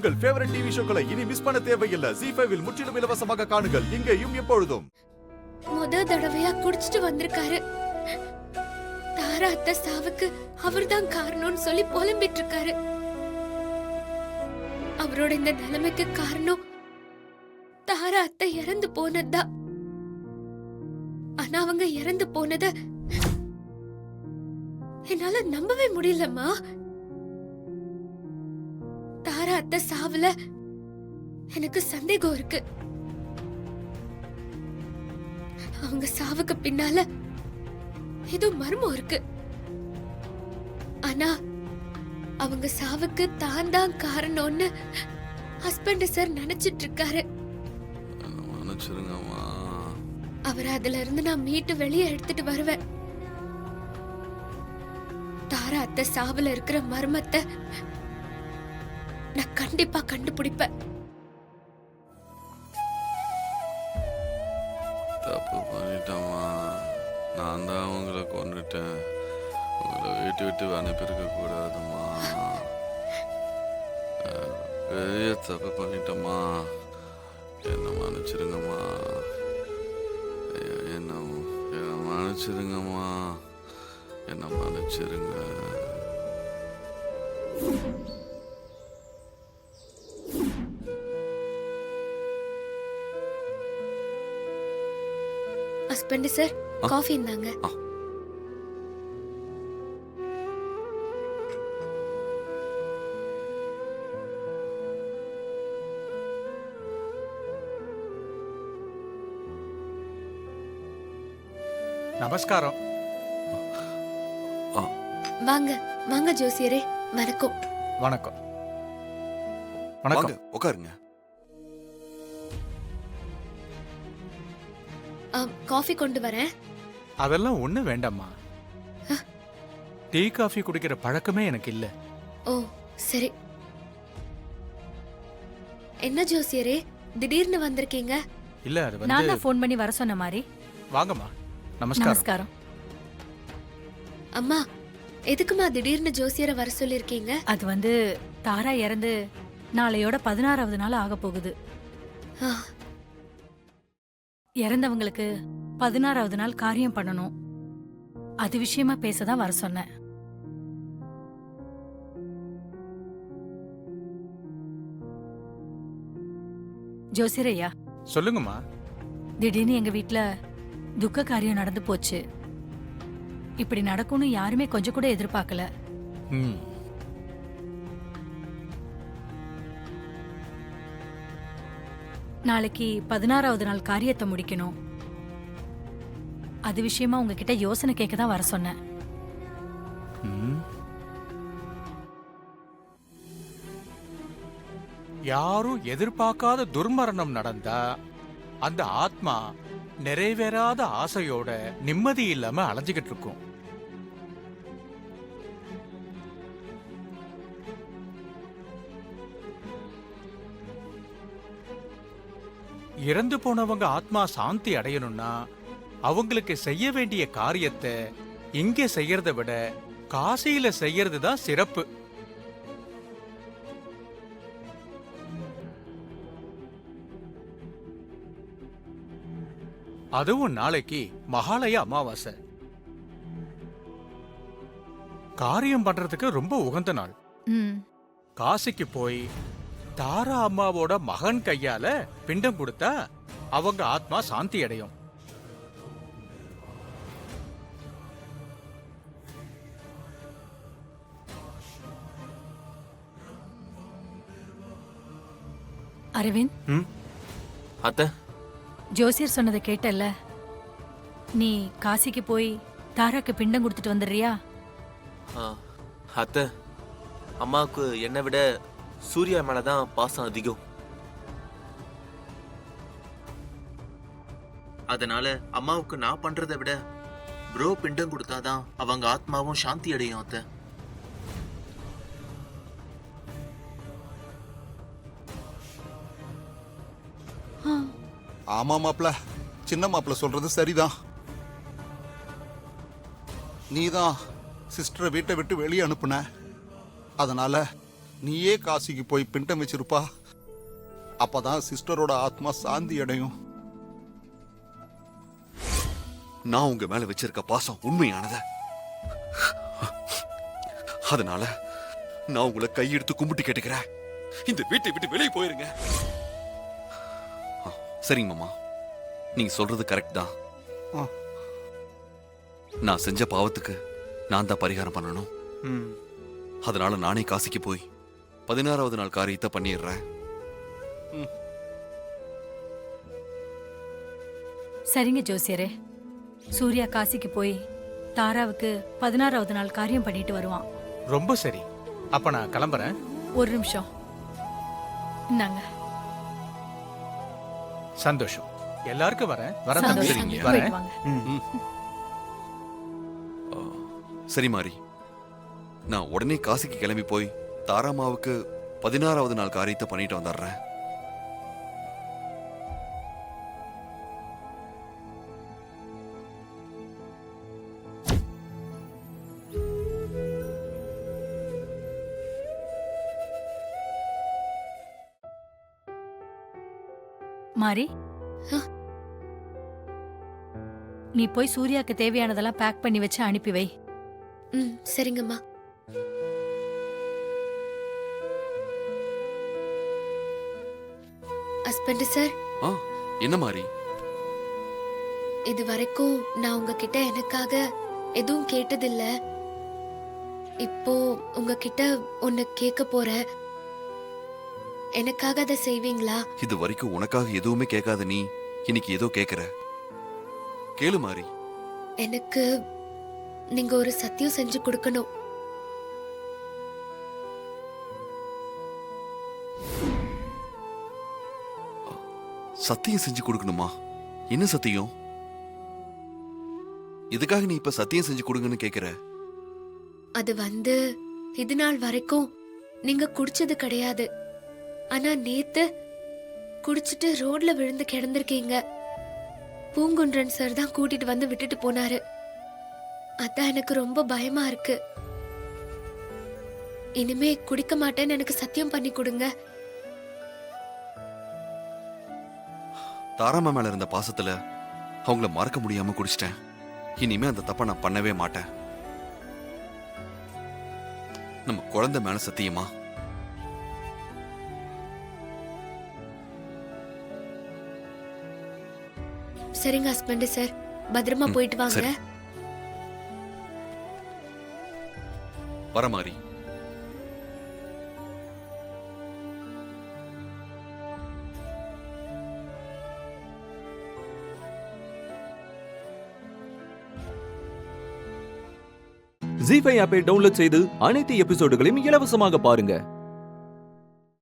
உங்கள் favourite TV ஷோக்களை இனி miss பண்ண தேவையில்லை. ZEE5 இல் முற்றிலும் இலவசமாக காணுங்கள். இங்கேயும் எப்பொழுதும். தடவையா குடிச்சிட்டு வந்திருக்காரு. தாரா அத்தை சாவுக்கு அவர்தான் காரணம்னு சொல்லி புலம்பிட்டு இருக்காரு. அவரோட இந்த நிலைமைக்கு காரணம் தாரா அத்தை இறந்து போனதுதான். ஆனா அவங்க இறந்து போனத என்னால நம்பவே முடியலம்மா. தாரா அத்தை சாவுல எனக்கு சந்தேகம் இருக்கு. அவங்க சாவுக்கு பின்னால ஏதோ மர்மம் இருக்கு. ஆனா அவங்க சாவுக்கு தான் தான் காரணம்னு ஹஸ்பண்ட் சார் நினைச்சிட்டு இருக்காரு. அவர் அதுல இருந்து நான் மீட்டு வெளியே எடுத்துட்டு வருவேன். தாரா அத்தை சாவுல இருக்கிற மர்மத்தை நான் கண்டிப்பா கண்டுபிடிப்பேன். தப்பு பண்ணிட்டோமா? நான் தான் உங்களை கொண்டுட்டேன். உங்களை வீட்டு விட்டு அனுப்பியிருக்க கூடாதுமா. பெரிய தப்பு பண்ணிட்டோமா? என்ன மன்னிச்சிருங்கம்மா. என்ன மன்னிச்சிருங்கம்மா. என்ன மன்னிச்சிருங்க. ஹஸ்பண்ட் சார், காஃபி இருந்தாங்க. நமஸ்காரம். வாங்க வாங்க ஜோசியரே. வணக்கம். வணக்கம். வணக்கம். உட்காருங்க. காஃபி கொண்டு வரேன். அதெல்லாம் ஒண்ணு வேண்டாம்மா. டீ காஃபி குடிக்கிற பழக்கமே எனக்கு இல்ல. ஓ சரி. என்ன ஜோசியரே திடீர்னு வந்திருக்கீங்க? இல்ல அது வந்து நான் தான் ஃபோன் பண்ணி வர சொன்ன மாதிரி. வாங்கம்மா. நமஸ்காரம். நமஸ்காரம். அம்மா எதுக்குமா திடீர்னு ஜோசியரை வர சொல்லிருக்கீங்க? அது வந்து தாரா இறந்து நாளையோட 16வது நாள் ஆக போகுது. இறந்தவங்களுக்கு 16வது நாள் காரியம் பண்ணணும். அது விஷயமா பேசதான் வர சொன்னேன். ஜோசியரையா சொல்லுங்கம்மா. திடீர்னு எங்க வீட்ல துக்க காரியம் நடந்து போச்சு. இப்படி நடக்கும்னு யாருமே கொஞ்சம் கூட எதிர்பார்க்கல. நாளைக்கு 16வது நாள் காரியத்தை முடிக்கணும். அது விஷயமா உங்ககிட்ட யோசனை கேட்க தான் வர சொன்னேன். யாரும் எதிர்பார்க்காத துர்மரணம் நடந்தா அந்த ஆத்மா நிறைவேறாத ஆசையோட நிம்மதி இல்லாம அலைஞ்சுகிட்டு இருக்கும். இறந்து போனவங்க ஆத்மா சாந்தி அடையணும்னா அவங்களுக்கு செய்ய வேண்டிய காரியத்தை இங்கே செய்யறதை விட காசியில செய்யறது தான் சிறப்பு. அதுவும் நாளைக்கு மகாலய அமாவாசை. காரியம் பண்றதுக்கு ரொம்ப உகந்த நாள். காசிக்கு போய் தாரா அம்மாவோட மகன் கையால பிண்டம் கொடுத்தா அவங்க ஆத்மா சாந்தி அடையும். அரவிந்த், அத்தை, ஜோசியர் சொன்னதை கேட்டல்ல? நீ காசிக்கு போய் தாராக்கு பிண்டம் கொடுத்துட்டு வந்துடுறியா? அத்தை, அம்மாவுக்கு என்னை விட சூர்யா மேலதான் பாசம் அதிகம். அதனால அம்மாவுக்கு நான் பண்றதை விட ப்ரோ பிண்டம் கொடுத்தாதான் அவங்க ஆத்மாவும் சாந்தி அடையும். அத்தை, ஆமா மாப்ள, சின்ன மாப்ள சொல்றது சரிதான். நீதான் சிஸ்டரை வீட்டை விட்டு வெளியே அனுப்புன. அதனால நீயே காசிக்கு போய் பிண்டம் வச்சிருப்பா. அப்பதான் சிஸ்டரோட ஆத்மா சாந்தி அடையும். நான் உங்க மேல வச்சிருக்க பாசம் உண்மையானத. அதனால நான் உங்களை கையெடுத்து கும்பிட்டு கேட்டுக்கிறேன், இந்த வீட்டை விட்டு வெளியே போயிருங்க. சரிங்க மாமா, நீங்க சொல்றது கரெக்ட் தான். ஆ. நான் செஞ்ச பாவத்துக்கு நான் தான் பரிகாரம் பண்ணணும். ம். அதனால நானே காசிக்கு போய் 16வது நாள் காரியத்தை பண்ணிடுறேன். சரிங்க ஜோசியரே, சூர்யா காசிக்கு போய் தாராவுக்கு 16வது நாள் காரியம் பண்ணிட்டு வருவான். ரொம்ப சரி. அப்ப நான் கிளம்புறேன். ஒரு நிமிஷம் இந்தாங்க. சந்தோஷம். எல்லாருக்கும் வரேன். வரேன் சந்தோஷம். தம்பி. சரிங்க. வரேன். போயிட்டு வாங்க. சரி மாறி, நான் உடனே காசிக்கு கிளம்பி போய் தாராமாவுக்கு 16வது நாள் காரியத்தை பண்ணிட்டு வந்துடுறேன். மாரி, ஆ. நீ போய் சூர்யாக்கு தேவையானதெல்லாம் பேக் பண்ணி வச்சு அனுப்பி வை. ம் சரிங்கம்மா. ஹஸ்பண்ட் சார், ஆ, என்ன மாறி? இது வரைக்கும் நான் உங்ககிட்ட எனக்காக எதுவும் கேட்டதில்ல. இப்போ உங்ககிட்ட ஒன்னு கேட்க போறேன். எனக்காக அதை செய்வீங்களா? இது வரைக்கும் உனக்காக எதுவுமே கேட்காத நீ இன்னைக்கு ஏதோ கேக்குற. கேளு மாறி. எனக்கு நீங்க ஒரு சத்தியம் செஞ்சு கொடுக்கணும். சத்தியம் செஞ்சு கொடுக்கணுமா? என்ன சத்தியம்? எதுக்காக நீ இப்ப சத்தியம் செஞ்சு கொடுங்கன்னு கேக்குற? அது வந்து இது நாள் வரைக்கும் நீங்க குடிச்சது கிடையாது. ஆனா நேத்து குடிச்சிட்டு ரோட்ல விழுந்து கிடந்திருக்கீங்க. பூங்குன்றன் சார் தான் கூட்டிட்டு வந்து விட்டுட்டு போனாரு. அதான் எனக்கு ரொம்ப பயமா இருக்கு. இனிமே குடிக்க மாட்டேன்னு எனக்கு சத்தியம் பண்ணி கொடுங்க. தாராமா மேல இருந்த பாசத்துல அவங்கள மறக்க முடியாம குடிச்சிட்டேன். இனிமே அந்த தப்ப நான் பண்ணவே மாட்டேன். நம்ம குழந்தை மேல சத்தியமா? சரிங்க ஹஸ்பண்ட் சார், பத்திரமா போயிட்டு வாங்க. சரி. வர மாறி. ஜீ5 ஆப்பை டவுன்லோட் செய்து அனைத்து எபிசோடுகளையும் இலவசமாக பாருங்க.